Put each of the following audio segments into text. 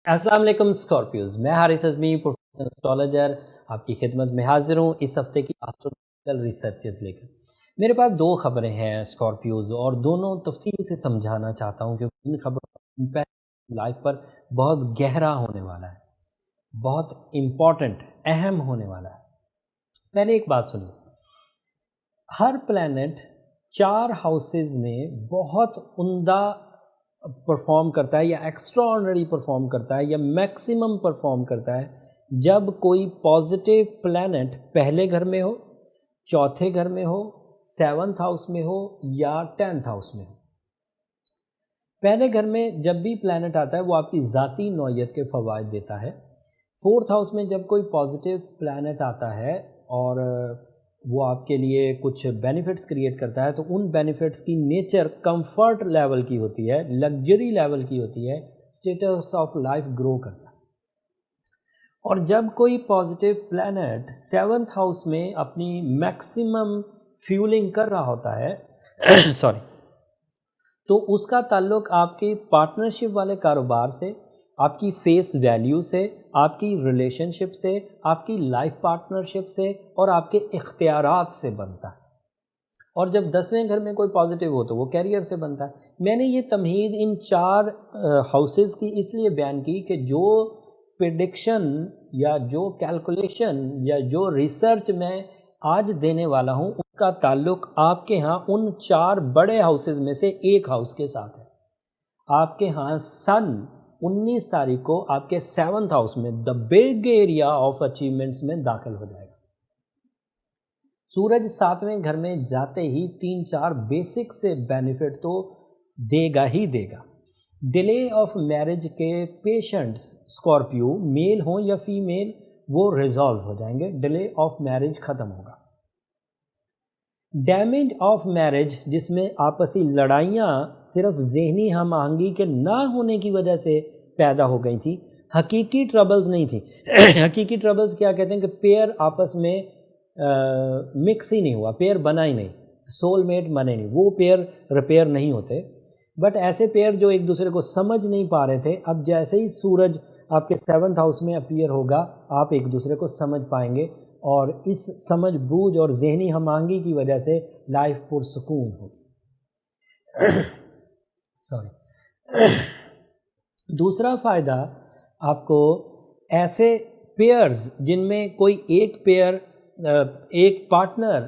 السلام علیکم اسکارپیوز، میں حارث اعظمی پروفیشنل اسٹرالوجر آپ کی خدمت میں حاضر ہوں اس ہفتے کی آسٹرولوجیکل ریسرچز لے کر۔ میرے پاس دو خبریں ہیں اسکارپیوز، اور دونوں تفصیل سے سمجھانا چاہتا ہوں کیونکہ ان خبروں کا امپیکٹ لائف پر بہت گہرا ہونے والا ہے، بہت امپورٹنٹ، اہم ہونے والا ہے۔ پہلے ایک بات سنیے، ہر پلینٹ 4 ہاؤسز میں بہت عمدہ پرفارم کرتا ہے یا ایکسٹرا آرڈنری پرفارم کرتا ہے یا میکسیمم پرفارم کرتا ہے جب کوئی پازیٹیو پلینٹ پہلے گھر میں ہو، چوتھے گھر میں ہو، 7th ہاؤس میں ہو یا 10th ہاؤس میں ہو۔ پہلے گھر میں جب بھی پلینٹ آتا ہے وہ آپ کی ذاتی نوعیت کے فوائد دیتا ہے۔ 4th ہاؤس میں جب کوئی پازیٹیو پلینٹ آتا ہے اور وہ آپ کے لیے کچھ بینیفٹس کریٹ کرتا ہے تو ان بینیفٹس کی نیچر کمفرٹ لیول کی ہوتی ہے، لگژری لیول کی ہوتی ہے، اسٹیٹس آف لائف گرو کرتا ہے۔ اور جب کوئی پازیٹیو پلینٹ 7th ہاؤس میں اپنی میکسیمم فیولنگ کر رہا ہوتا ہے تو اس کا تعلق آپ کی پارٹنرشپ والے کاروبار سے، آپ کی فیس ویلیو سے، آپ کی ریلیشن شپ سے، آپ کی لائف پارٹنرشپ سے اور آپ کے اختیارات سے بنتا ہے۔ اور جب 10ویں گھر میں کوئی پازیٹیو ہو تو وہ کیریئر سے بنتا ہے۔ میں نے یہ تمہید ان 4 ہاؤسز کی اس لیے بیان کی کہ جو پریڈکشن یا جو کیلکولیشن یا جو ریسرچ میں آج دینے والا ہوں اس کا تعلق آپ کے ہاں ان 4 بڑے ہاؤسز میں سے ایک ہاؤس کے ساتھ ہے۔ آپ کے ہاں سن 19 تاریخ کو آپ کے 7th ہاؤس میں the big area of achievements میں داخل ہو جائے گا۔ سورج 7ویں گھر میں جاتے ہی 3-4 بیسک سے بینیفٹ تو دے گا ہی دے گا۔ ڈیلے آف میرج کے پیشنٹس اسکارپیو میل ہوں یا فیمیل وہ ریزالو ہو جائیں گے، ڈیلے آف میرج ختم ہوگا۔ ڈیمیج آف میرج جس میں آپسی لڑائیاں صرف ذہنی ہم آہنگی کے نہ ہونے کی وجہ سے پیدا ہو گئی تھی، حقیقی ٹربلز نہیں تھی۔ حقیقی ٹربلز کیا کہتے ہیں کہ پیئر آپس میں مکس ہی نہیں ہوا، پیئر بنا ہی نہیں، سول میٹ بنے نہیں، وہ پیئر ریپیئر نہیں ہوتے۔ بٹ ایسے پیئر جو ایک دوسرے کو سمجھ نہیں پا رہے تھے، اب جیسے ہی سورج آپ کے 7th ہاؤس میں اپیئر ہوگا آپ ایک دوسرے کو سمجھ پائیں گے، اور اس سمجھ بوجھ اور ذہنی ہم آہنگی کی وجہ سے لائف پرسکون ہوگی۔ دوسرا فائدہ آپ کو ایسے پیئرز جن میں کوئی ایک پارٹنر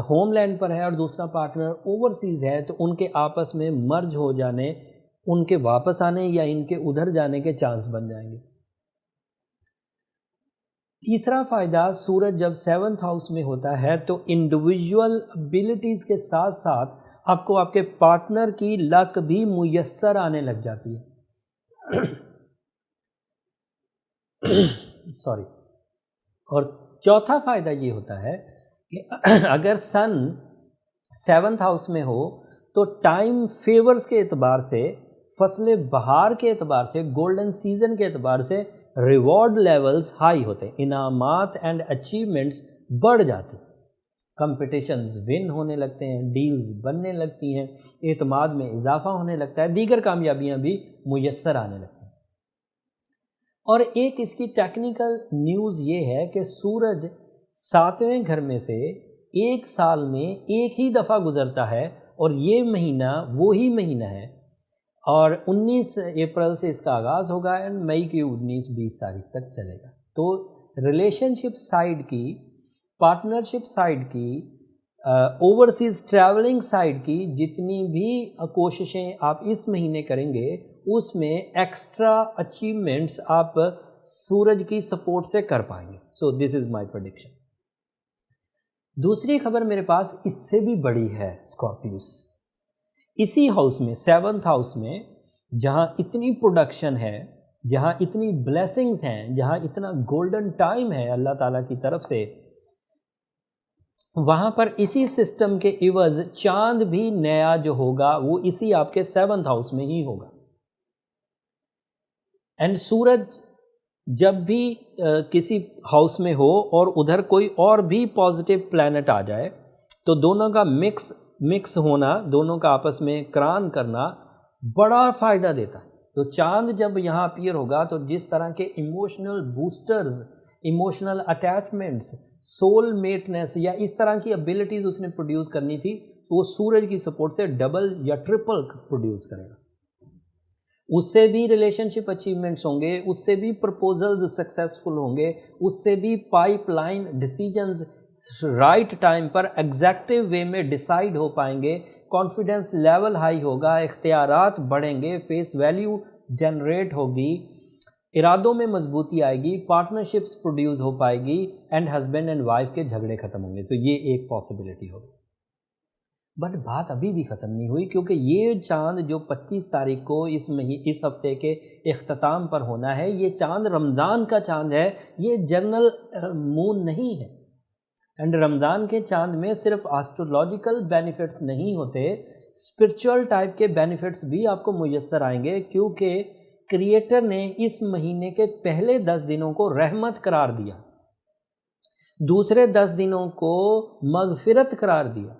ہوم لینڈ پر ہے اور دوسرا پارٹنر اوورسیز ہے تو ان کے آپس میں مرج ہو جانے، ان کے واپس آنے یا ان کے ادھر جانے کے چانس بن جائیں گے۔ تیسرا فائدہ، سورج جب 7th ہاؤس میں ہوتا ہے تو انڈیویجول ابیلٹیز کے ساتھ ساتھ آپ کو آپ کے پارٹنر کی لک بھی میسر آنے لگ جاتی ہے۔ اور چوتھا فائدہ یہ ہوتا ہے کہ اگر سن 7th ہاؤس میں ہو تو ٹائم فیورز کے اعتبار سے، فصل بہار کے اعتبار سے، گولڈن سیزن کے اعتبار سے ریوارڈ لیولز ہائی ہوتے ہیں، انعامات اینڈ اچیومنٹس بڑھ جاتے ہیں، کمپٹیشنز ون ہونے لگتے ہیں، ڈیلز بننے لگتی ہیں، اعتماد میں اضافہ ہونے لگتا ہے، دیگر کامیابیاں بھی میسر آنے لگتی ہیں۔ اور ایک اس کی ٹیکنیکل نیوز یہ ہے کہ سورج 7ویں گھر میں سے ایک سال میں ایک ہی دفعہ گزرتا ہے، اور یہ مہینہ وہی مہینہ ہے، اور 19 اپریل سے اس کا آغاز ہوگا اینڈ مئی کی 19-20 تاریخ تک چلے گا۔ تو ریلیشن شپ سائڈ کی، پارٹنرشپ سائڈ کی، اوورسیز ٹریولنگ سائڈ کی جتنی بھی کوششیں آپ اس مہینے کریں گے اس میں ایکسٹرا اچیومنٹس آپ سورج کی سپورٹ سے کر پائیں گے۔ سو دس از مائی پریڈکشن۔ دوسری خبر میرے پاس اس سے بھی بڑی ہے اسکارپیوز۔ اسی ہاؤس میں 7th ہاؤس میں جہاں اتنی پروڈکشن ہے، جہاں اتنی بلیسنگز ہیں، جہاں اتنا گولڈن ٹائم ہے اللہ تعالیٰ کی طرف سے، وہاں پر اسی سسٹم کے عوض چاند بھی نیا جو ہوگا وہ اسی آپ کے 7th ہاؤس میں ہی ہوگا۔ اینڈ سورج جب بھی کسی ہاؤس میں ہو اور ادھر کوئی اور بھی پازیٹیو پلینٹ آ جائے تو دونوں کا مکس ہونا، دونوں کا آپس میں کران کرنا بڑا فائدہ دیتا ہے۔ تو چاند جب یہاں اپیئر ہوگا تو جس طرح کے emotional boosters, emotional attachments, soul mates یا اس طرح کی ابیلٹیز اس نے پروڈیوس کرنی تھی تو وہ سورج کی سپورٹ سے ڈبل یا ٹرپل پروڈیوس کرے گا. اس سے بھی ریلیشن شپ اچیومنٹس ہوں گے، اس سے بھی پرپوزلز سکسیزفل ہوں گے، اس سے بھی pipeline decisions right time پر ایگزیکٹو وے میں ڈیسائیڈ ہو پائیں گے، کانفیڈنس لیول ہائی ہوگا، اختیارات بڑھیں گے، فیس ویلیو جنریٹ ہوگی، ارادوں میں مضبوطی آئے گی، پارٹنرشپس پروڈیوس ہو پائے گی، اینڈ ہسبینڈ اینڈ وائف کے جھگڑے ختم ہوں گے. تو یہ ایک پاسبلٹی ہوگی. بٹ بات ابھی بھی ختم نہیں ہوئی، کیونکہ یہ چاند جو 25 تاریخ کو اس ہفتے کے اختتام پر ہونا ہے، یہ چاند رمضان کا چاند ہے، یہ جنرل مون نہیں ہے. اینڈ رمضان کے چاند میں صرف آسٹرولوجیکل بینیفٹس نہیں ہوتے، اسپرچول ٹائپ کے بینیفٹس بھی آپ کو میسر آئیں گے، کیونکہ کریٹر نے اس مہینے کے پہلے 10 دنوں کو رحمت قرار دیا، دوسرے 10 دنوں کو مغفرت قرار دیا،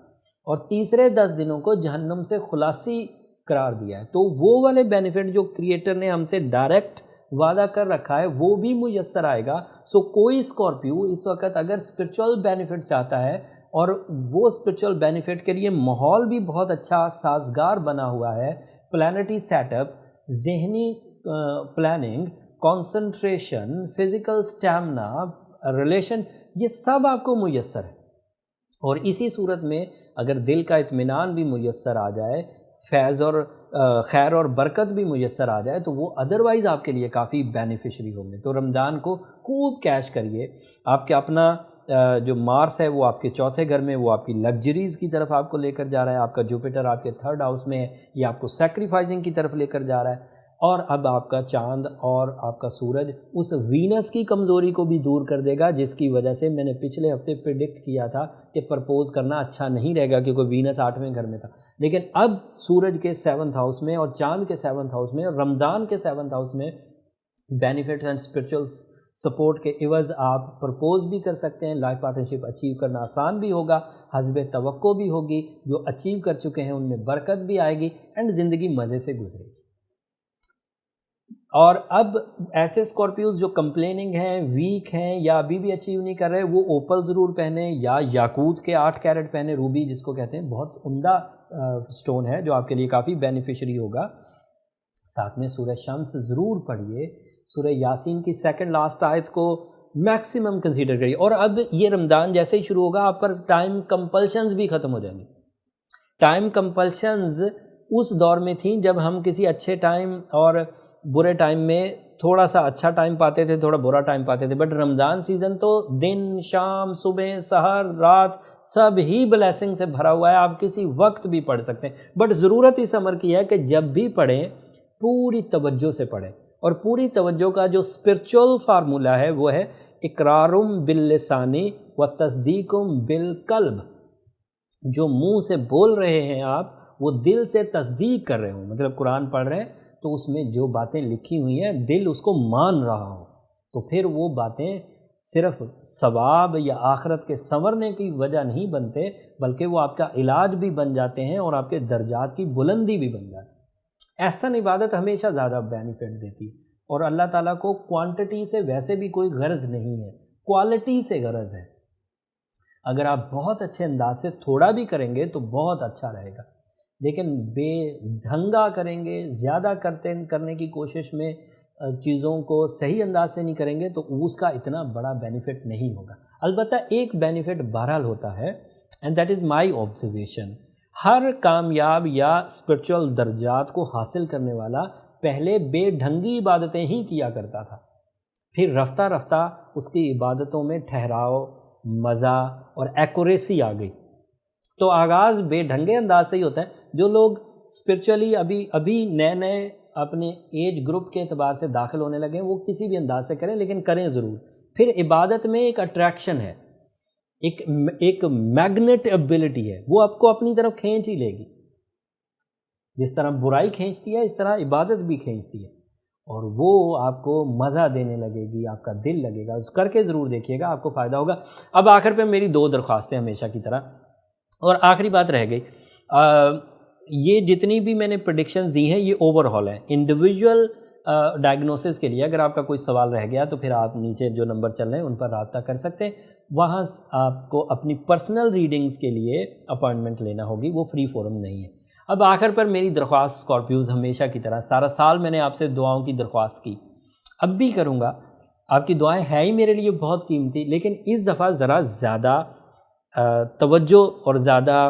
اور تیسرے 10 دنوں کو جہنم سے خلاصی قرار دیا ہے. تو وہ والے بینیفٹ جو کریٹر نے ہم سے ڈائریکٹ وعدہ کر رکھا ہے وہ بھی میسر آئے گا. سو کوئی اسکارپیو اس وقت اگر اسپرچول بینیفٹ چاہتا ہے اور وہ اسپرچول بینیفٹ کے لیے ماحول بھی بہت اچھا سازگار بنا ہوا ہے، پلانٹی سیٹ اپ، ذہنی planning, concentration, physical stamina, relation, یہ سب آپ کو میسر ہے. اور اسی صورت میں اگر دل کا اطمینان بھی میسر آ جائے، فیض اور خیر اور برکت بھی میسر آ جائے، تو وہ ادروائز آپ کے لیے کافی بینیفیشری ہوں گے. تو رمضان کو خوب کیش کریے. آپ کے اپنا جو مارس ہے وہ آپ کے چوتھے گھر میں، وہ آپ کی لگژریز کی طرف آپ کو لے کر جا رہا ہے. آپ کا جوپیٹر آپ کے 3rd ہاؤس میں ہے، یہ آپ کو سیکریفائزنگ کی طرف لے کر جا رہا ہے. اور اب آپ کا چاند اور آپ کا سورج اس وینس کی کمزوری کو بھی دور کر دے گا، جس کی وجہ سے میں نے پچھلے ہفتے پریڈکٹ کیا تھا کہ پرپوز کرنا اچھا نہیں رہے گا، کیونکہ وینس 8ویں گھر میں تھا. لیکن اب سورج کے 7th ہاؤس میں اور چاند کے 7th ہاؤس میں اور رمضان کے 7th ہاؤس میں بینیفٹس اینڈ اسپرچول سپورٹ کے عوض آپ پرپوز بھی کر سکتے ہیں. لائف پارٹنرشپ اچیو کرنا آسان بھی ہوگا، حسب توقع بھی ہوگی، جو اچیو کر چکے ہیں ان میں برکت بھی آئے گی، اینڈ زندگی مزے سے گزرے گی. اور اب ایسے اسکارپیوز جو کمپلیننگ ہیں، ویک ہیں یا ابھی بھی اچیو نہیں کر رہے، وہ اوپل ضرور پہنیں یا یاقوت کے 8 کیرٹ پہنیں، روبی جس کو کہتے ہیں، بہت عمدہ سٹون ہے جو آپ کے لیے کافی بینیفیشری ہوگا. ساتھ میں سورہ شمس ضرور پڑھیے، سورہ یاسین کی 2nd لاسٹ آیت کو میکسیمم کنسیڈر کریے. اور اب یہ رمضان جیسے ہی شروع ہوگا آپ پر ٹائم کمپلشنز بھی ختم ہو جائیں گی. ٹائم کمپلشنز اس دور میں تھیں جب ہم کسی اچھے ٹائم اور برے ٹائم میں تھوڑا سا اچھا ٹائم پاتے تھے، تھوڑا برا ٹائم پاتے تھے. بٹ رمضان سیزن تو دن، شام، صبح، سحر، رات سب ہی بلیسنگ سے بھرا ہوا ہے. آپ کسی وقت بھی پڑھ سکتے ہیں. بٹ ضرورت اس امر کی ہے کہ جب بھی پڑھیں پوری توجہ سے پڑھیں. اور پوری توجہ کا جو اسپرچول فارمولہ ہے وہ ہے اقرارم باللسانی و تصدیقم بالقلب. جو منہ سے بول رہے ہیں آپ وہ دل سے تصدیق کر رہے ہوں. مطلب قرآن پڑھ رہے ہیں تو اس میں جو باتیں لکھی ہوئی ہیں دل اس کو مان رہا ہو، تو پھر وہ باتیں صرف ثواب یا آخرت کے سنورنے کی وجہ نہیں بنتے، بلکہ وہ آپ کا علاج بھی بن جاتے ہیں اور آپ کے درجات کی بلندی بھی بن جاتی ہے. احسن عبادت ہمیشہ زیادہ بینیفٹ دیتی ہے، اور اللہ تعالیٰ کو کوانٹٹی سے ویسے بھی کوئی غرض نہیں ہے، کوالٹی سے غرض ہے. اگر آپ بہت اچھے انداز سے تھوڑا بھی کریں گے تو بہت اچھا رہے گا، لیکن بے ڈھنگا کریں گے، زیادہ کرنے کی کوشش میں چیزوں کو صحیح انداز سے نہیں کریں گے تو اس کا اتنا بڑا بینیفٹ نہیں ہوگا. البتہ ایک بینیفٹ بہرحال ہوتا ہے، and that is my observation. ہر کامیاب یا اسپرچول درجات کو حاصل کرنے والا پہلے بے ڈھنگی عبادتیں ہی کیا کرتا تھا، پھر رفتہ رفتہ اس کی عبادتوں میں ٹھہراؤ، مزہ اور ایکوریسی آ گئی. تو آغاز بے ڈھنگے انداز سے ہی ہوتا ہے. جو لوگ اسپرچولی ابھی نئے اپنے ایج گروپ کے اعتبار سے داخل ہونے لگے ہیں وہ کسی بھی انداز سے کریں، لیکن کریں ضرور. پھر عبادت میں ایک اٹریکشن ہے، ایک میگنیٹ ایبلٹی ہے، وہ آپ کو اپنی طرف کھینچ ہی لے گی. جس طرح برائی کھینچتی ہے اس طرح عبادت بھی کھینچتی ہے، اور وہ آپ کو مزہ دینے لگے گی، آپ کا دل لگے گا. اس کر کے ضرور دیکھیے گا، آپ کو فائدہ ہوگا. اب آخر پہ میری 2 درخواستیں ہمیشہ کی طرح، اور آخری بات رہ گئی. یہ جتنی بھی میں نے پریڈکشنز دی ہیں یہ اوورہال ہیں، انڈیویجول ڈائگنوسس کے لیے اگر آپ کا کوئی سوال رہ گیا تو پھر آپ نیچے جو نمبر چل رہے ہیں ان پر رابطہ کر سکتے ہیں، وہاں آپ کو اپنی پرسنل ریڈنگز کے لیے اپائنٹمنٹ لینا ہوگی، وہ فری فورم نہیں ہے۔ اب آخر پر میری درخواست اسکارپیوز ہمیشہ کی طرح، سارا سال میں نے آپ سے دعاؤں کی درخواست کی، اب بھی کروں گا، آپ کی دعائیں ہیں ہی میرے لیے بہت قیمتی، لیکن اس دفعہ ذرا زیادہ توجہ اور زیادہ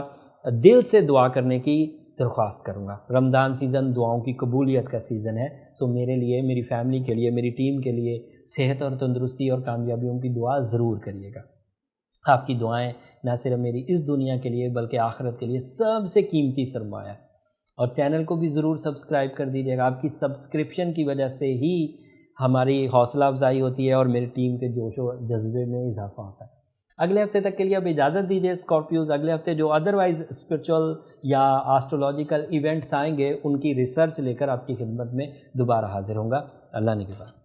دل سے دعا کرنے کی درخواست کروں گا۔ رمضان سیزن دعاؤں کی قبولیت کا سیزن ہے، سو میرے لیے، میری فیملی کے لیے، میری ٹیم کے لیے صحت اور تندرستی اور کامیابیوں کی دعا ضرور کریے گا۔ آپ کی دعائیں نہ صرف میری اس دنیا کے لیے بلکہ آخرت کے لیے سب سے قیمتی سرمایہ ہے، اور چینل کو بھی ضرور سبسکرائب کر دیجیے گا۔ آپ کی سبسکرپشن کی وجہ سے ہی ہماری حوصلہ افزائی ہوتی ہے اور میری ٹیم کے جوش و جذبے میں اضافہ ہوتا ہے۔ اگلے ہفتے تک کے لیے اب اجازت دیجیے اسکارپیوز، اگلے ہفتے جو ادروائز اسپرچول یا آسٹرولوجیکل ایونٹس آئیں گے ان کی ریسرچ لے کر آپ کی خدمت میں دوبارہ حاضر ہوں گا۔ اللہ نگہبان۔